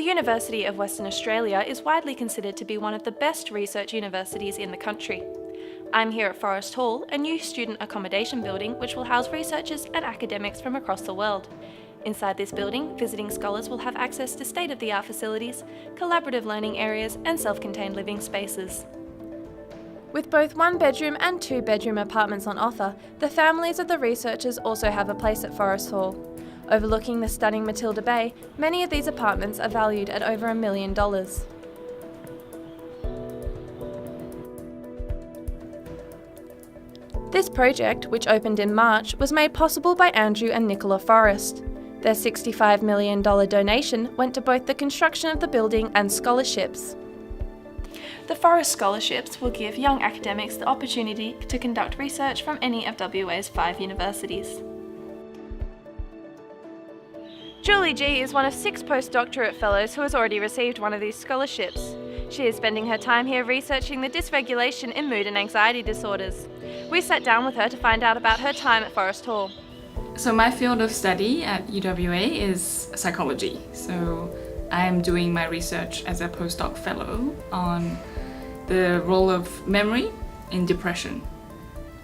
University of Western Australia is widely considered to be one of the best research universities in the country. I'm here at Forest Hall, a new student accommodation building which will house researchers and academics from across the world. Inside this building, visiting scholars will have access to state-of-the-art facilities, collaborative learning areas and self-contained living spaces. With both one-bedroom and two-bedroom apartments on offer, the families of the researchers also have a place at Forest Hall. Overlooking the stunning Matilda Bay, many of these apartments are valued at over $1 million. This project, which opened in March, was made possible by Andrew and Nicola Forrest. Their $65 million donation went to both the construction of the building and scholarships. The Forrest Scholarships will give young academics the opportunity to conduct research from any of WA's 5 universities. Julie G is one of 6 postdoctorate fellows who has already received one of these scholarships. She is spending her time here researching the dysregulation in mood and anxiety disorders. We sat down with her to find out about her time at Forest Hall. So my field of study at UWA is psychology. So I am doing my research as a postdoc fellow on the role of memory in depression.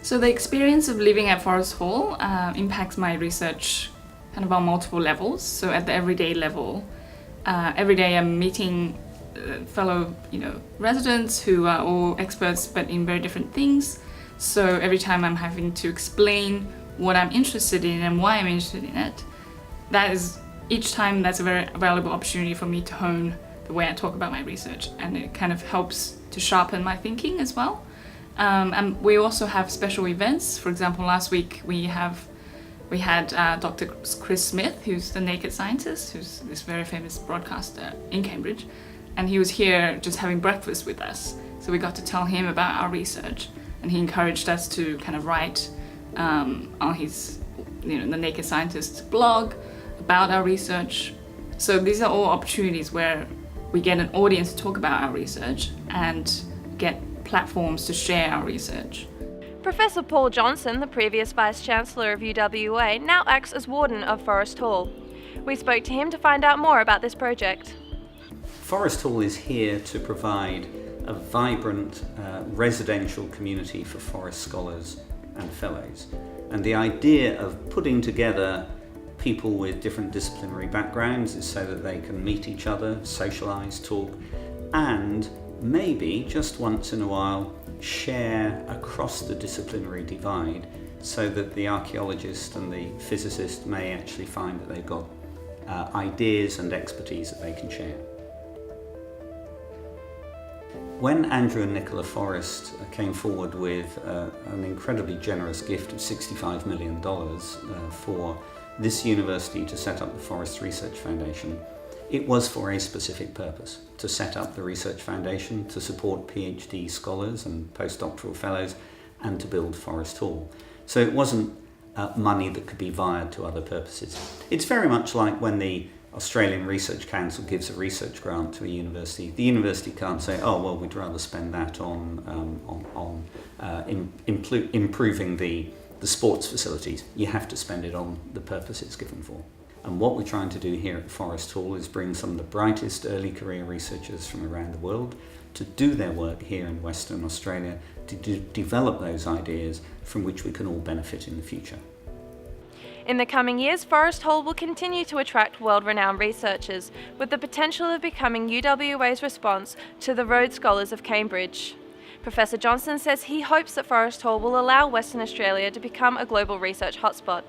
So the experience of living at Forest Hall impacts my research kind of on multiple levels. So at the everyday level, every day I'm meeting fellow residents who are all experts but in very different things. So every time I'm having to explain what I'm interested in and why I'm interested in it, each time that's a very valuable opportunity for me to hone the way I talk about my research, and it kind of helps to sharpen my thinking as well. And we also have special events. For example, last week we had Dr. Chris Smith, who's the Naked Scientist, who's this very famous broadcaster in Cambridge, and he was here just having breakfast with us. So we got to tell him about our research, and he encouraged us to kind of write on his, the Naked Scientist blog about our research. So these are all opportunities where we get an audience to talk about our research and get platforms to share our research. Professor Paul Johnson, the previous Vice-Chancellor of UWA, now acts as Warden of Forest Hall. We spoke to him to find out more about this project. Forest Hall is here to provide a vibrant residential community for Forest scholars and fellows. And the idea of putting together people with different disciplinary backgrounds is so that they can meet each other, socialise, talk, and maybe just once in a while share across the disciplinary divide, so that the archaeologist and the physicist may actually find that they've got ideas and expertise that they can share. When Andrew and Nicola Forrest came forward with an incredibly generous gift of $65 million for this university to set up the Forrest Research Foundation, it was for a specific purpose: to set up the Research Foundation, to support PhD scholars and postdoctoral fellows, and to build Forest Hall. So it wasn't money that could be wired to other purposes. It's very much like when the Australian Research Council gives a research grant to a university. The university can't say, oh, well, we'd rather spend that on improving the sports facilities. You have to spend it on the purpose it's given for. And what we're trying to do here at Forest Hall is bring some of the brightest early career researchers from around the world to do their work here in Western Australia, to develop those ideas from which we can all benefit in the future. In the coming years, Forest Hall will continue to attract world-renowned researchers, with the potential of becoming UWA's response to the Rhodes Scholars of Cambridge. Professor Johnson says he hopes that Forest Hall will allow Western Australia to become a global research hotspot.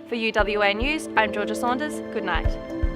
For UWA News, I'm Georgia Saunders. Good night.